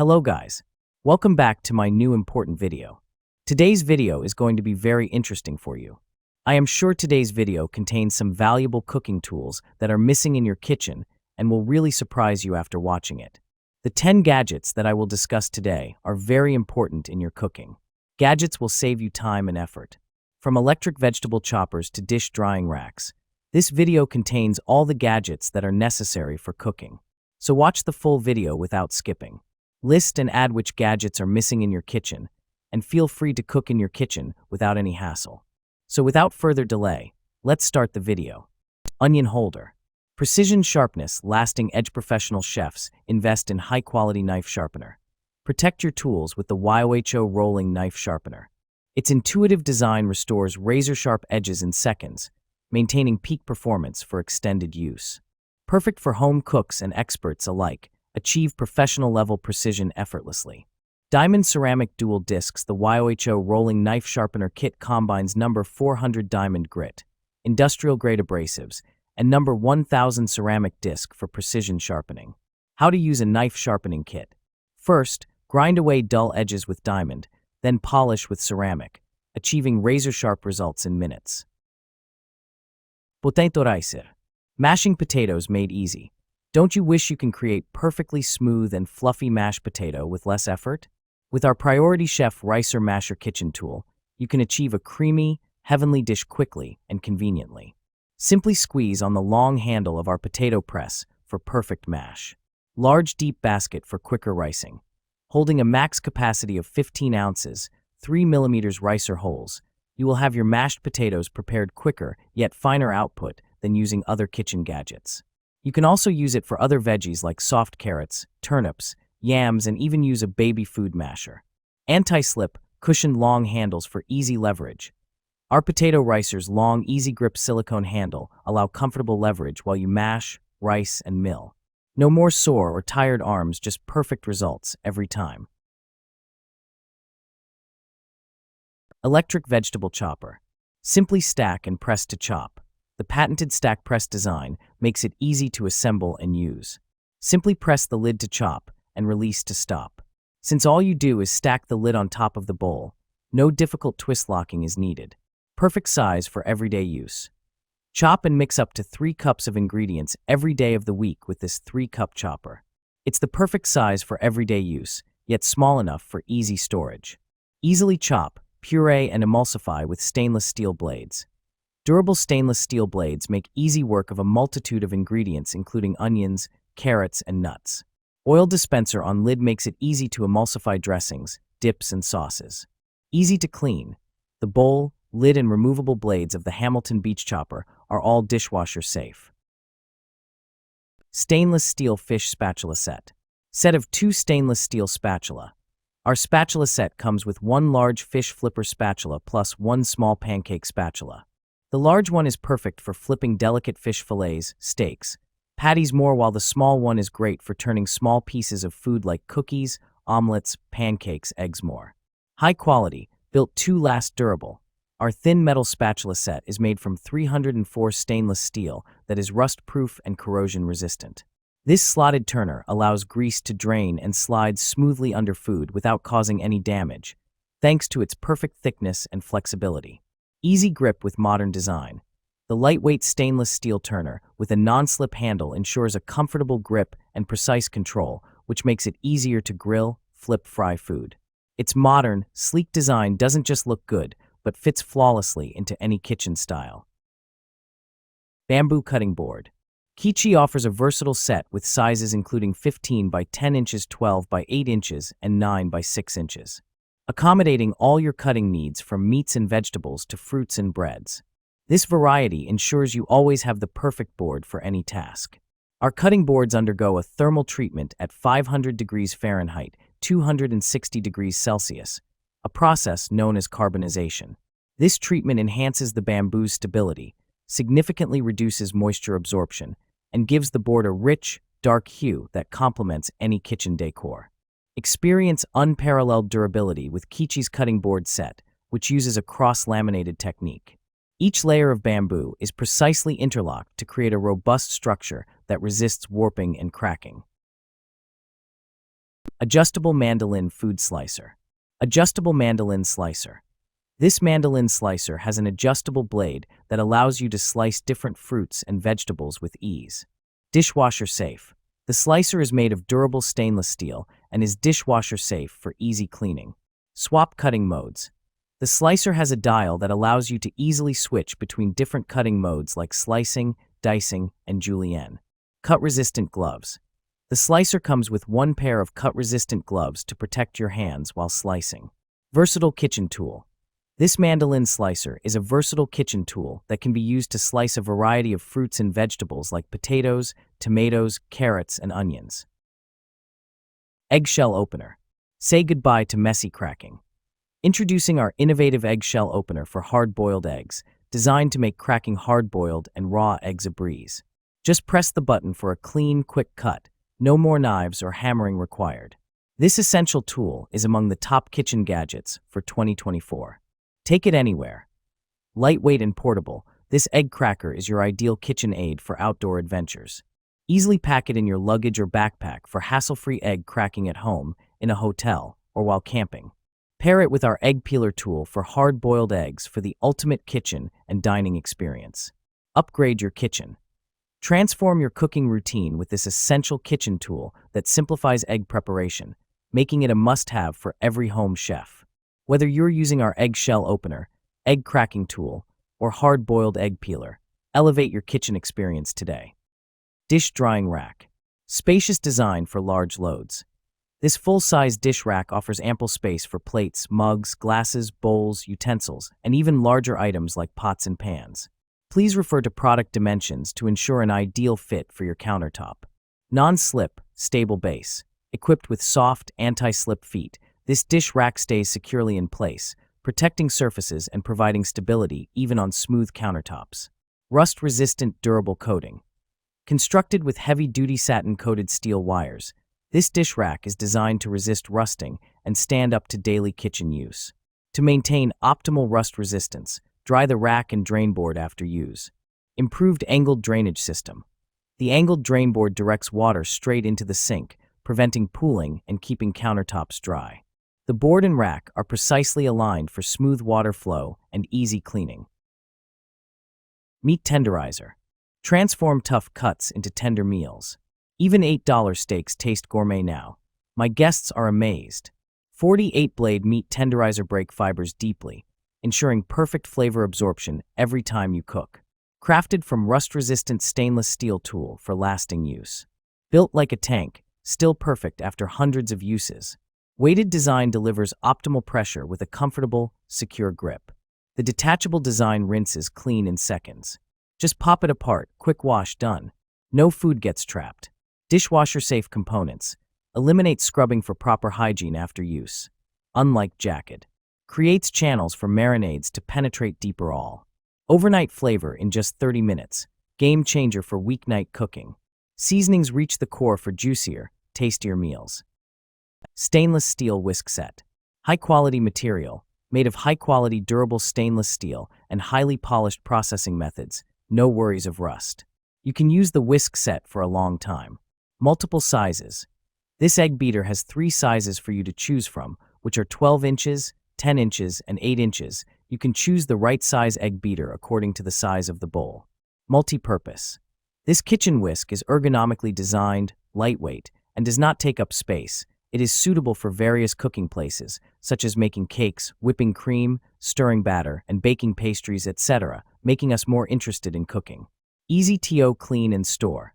Hello guys, welcome back to my new important video. Today's video is going to be very interesting for you. I am sure today's video contains some valuable cooking tools that are missing in your kitchen and will really surprise you after watching it. The 10 gadgets that I will discuss today are very important in your cooking. Gadgets will save you time and effort. From electric vegetable choppers to dish drying racks, this video contains all the gadgets that are necessary for cooking. So watch the full video without skipping. List and add which gadgets are missing in your kitchen, and feel free to cook in your kitchen without any hassle. So without further delay, let's start the video. Onion holder. Precision sharpness, lasting edge. Professional chefs invest in high-quality knife sharpener. Protect your tools with the YOHO rolling knife sharpener. Its intuitive design restores razor-sharp edges in seconds, maintaining peak performance for extended use. Perfect for home cooks and experts alike. Achieve professional-level precision effortlessly. Diamond ceramic dual discs. The YOHO rolling knife sharpener kit combines number 400 diamond grit, industrial-grade abrasives, and number 1000 ceramic disc for precision sharpening. How to use a knife sharpening kit. First, grind away dull edges with diamond, then polish with ceramic, achieving razor-sharp results in minutes. Tenderizer. Mashing potatoes made easy. Don't you wish you can create perfectly smooth and fluffy mashed potato with less effort? With our Priority Chef Ricer Masher kitchen tool, you can achieve a creamy, heavenly dish quickly and conveniently. Simply squeeze on the long handle of our potato press for perfect mash. Large deep basket for quicker ricing. Holding a max capacity of 15 ounces, 3 mm ricer holes, you will have your mashed potatoes prepared quicker yet finer output than using other kitchen gadgets. You can also use it for other veggies like soft carrots, turnips, yams, and even use a baby food masher. Anti-slip, cushioned long handles for easy leverage. Our potato ricer's long, easy grip silicone handle allow comfortable leverage while you mash, rice, and mill. No more sore or tired arms, just perfect results every time. Electric vegetable chopper. Simply stack and press to chop. The patented stack press design makes it easy to assemble and use. Simply press the lid to chop and release to stop. Since all you do is stack the lid on top of the bowl, no difficult twist locking is needed. Perfect size for everyday use. Chop and mix up to 3 cups of ingredients every day of the week with this 3-cup chopper. It's the perfect size for everyday use, yet small enough for easy storage. Easily chop, puree, and emulsify with stainless steel blades. Durable stainless steel blades make easy work of a multitude of ingredients including onions, carrots, and nuts. Oil dispenser on lid makes it easy to emulsify dressings, dips, and sauces. Easy to clean. The bowl, lid, and removable blades of the Hamilton Beach Chopper are all dishwasher safe. Stainless steel fish spatula set. Set of 2 stainless steel spatula. Our spatula set comes with 1 large fish flipper spatula plus 1 small pancake spatula. The large one is perfect for flipping delicate fish fillets, steaks, patties more, while the small one is great for turning small pieces of food like cookies, omelets, pancakes, eggs more. High quality, built to last, durable. Our thin metal spatula set is made from 304 stainless steel that is rust-proof and corrosion-resistant. This slotted turner allows grease to drain and slide smoothly under food without causing any damage, thanks to its perfect thickness and flexibility. Easy grip with modern design. The lightweight stainless steel turner with a non-slip handle ensures a comfortable grip and precise control, which makes it easier to grill, flip, fry food. Its modern, sleek design doesn't just look good, but fits flawlessly into any kitchen style. Bamboo cutting board. Kichi offers a versatile set with sizes including 15 by 10 inches, 12 by 8 inches, and 9 by 6 inches. Accommodating all your cutting needs from meats and vegetables to fruits and breads. This variety ensures you always have the perfect board for any task. Our cutting boards undergo a thermal treatment at 500 degrees Fahrenheit, 260 degrees Celsius, a process known as carbonization. This treatment enhances the bamboo's stability, significantly reduces moisture absorption, and gives the board a rich, dark hue that complements any kitchen decor. Experience unparalleled durability with Kichi's cutting board set, which uses a cross-laminated technique. Each layer of bamboo is precisely interlocked to create a robust structure that resists warping and cracking. Adjustable mandolin food slicer. Adjustable mandolin slicer. This mandolin slicer has an adjustable blade that allows you to slice different fruits and vegetables with ease. Dishwasher safe. The slicer is made of durable stainless steel and is dishwasher safe for easy cleaning. Swap cutting modes. The slicer has a dial that allows you to easily switch between different cutting modes like slicing, dicing, and julienne. Cut-resistant gloves. The slicer comes with one pair of cut-resistant gloves to protect your hands while slicing. Versatile kitchen tool. This mandolin slicer is a versatile kitchen tool that can be used to slice a variety of fruits and vegetables like potatoes, tomatoes, carrots, and onions. Eggshell opener. Say goodbye to messy cracking. Introducing our innovative eggshell opener for hard-boiled eggs, designed to make cracking hard-boiled and raw eggs a breeze. Just press the button for a clean, quick cut. No more knives or hammering required. This essential tool is among the top kitchen gadgets for 2024. Take it anywhere. Lightweight and portable, this egg cracker is your ideal kitchen aid for outdoor adventures. Easily pack it in your luggage or backpack for hassle-free egg cracking at home, in a hotel, or while camping. Pair it with our egg peeler tool for hard-boiled eggs for the ultimate kitchen and dining experience. Upgrade your kitchen. Transform your cooking routine with this essential kitchen tool that simplifies egg preparation, making it a must-have for every home chef. Whether you're using our eggshell opener, egg cracking tool, or hard-boiled egg peeler, elevate your kitchen experience today. Dish drying rack. Spacious design for large loads. This full-size dish rack offers ample space for plates, mugs, glasses, bowls, utensils, and even larger items like pots and pans. Please refer to product dimensions to ensure an ideal fit for your countertop. Non-slip, stable base. Equipped with soft, anti-slip feet, this dish rack stays securely in place, protecting surfaces and providing stability even on smooth countertops. Rust-resistant durable coating. Constructed with heavy-duty satin-coated steel wires, this dish rack is designed to resist rusting and stand up to daily kitchen use. To maintain optimal rust resistance, dry the rack and drain board after use. Improved angled drainage system. The angled drain board directs water straight into the sink, preventing pooling and keeping countertops dry. The board and rack are precisely aligned for smooth water flow and easy cleaning. Meat tenderizer. Transform tough cuts into tender meals. Even $8 steaks taste gourmet now. My guests are amazed. 48-blade meat tenderizer break fibers deeply, ensuring perfect flavor absorption every time you cook. Crafted from rust-resistant stainless steel tool for lasting use. Built like a tank, still perfect after hundreds of uses. Weighted design delivers optimal pressure with a comfortable, secure grip. The detachable design rinses clean in seconds. Just pop it apart, quick wash done. No food gets trapped. Dishwasher-safe components. Eliminate scrubbing for proper hygiene after use. Unlike jacket. Creates channels for marinades to penetrate deeper all. Overnight flavor in just 30 minutes. Game changer for weeknight cooking. Seasonings reach the core for juicier, tastier meals. Stainless steel whisk set. High-quality material, made of high-quality durable stainless steel and highly polished processing methods. No worries of rust. You can use the whisk set for a long time. Multiple sizes. This egg beater has 3 sizes for you to choose from, which are 12 inches, 10 inches, and 8 inches. You can choose the right size egg beater according to the size of the bowl. Multi-purpose. This kitchen whisk is ergonomically designed, lightweight, and does not take up space. It is suitable for various cooking places, such as making cakes, whipping cream, stirring batter, and baking pastries, etc., making us more interested in cooking. Easy to clean and store.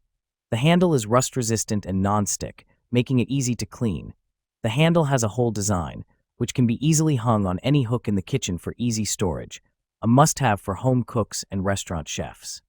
The handle is rust-resistant and non-stick, making it easy to clean. The handle has a hole design, which can be easily hung on any hook in the kitchen for easy storage, a must-have for home cooks and restaurant chefs.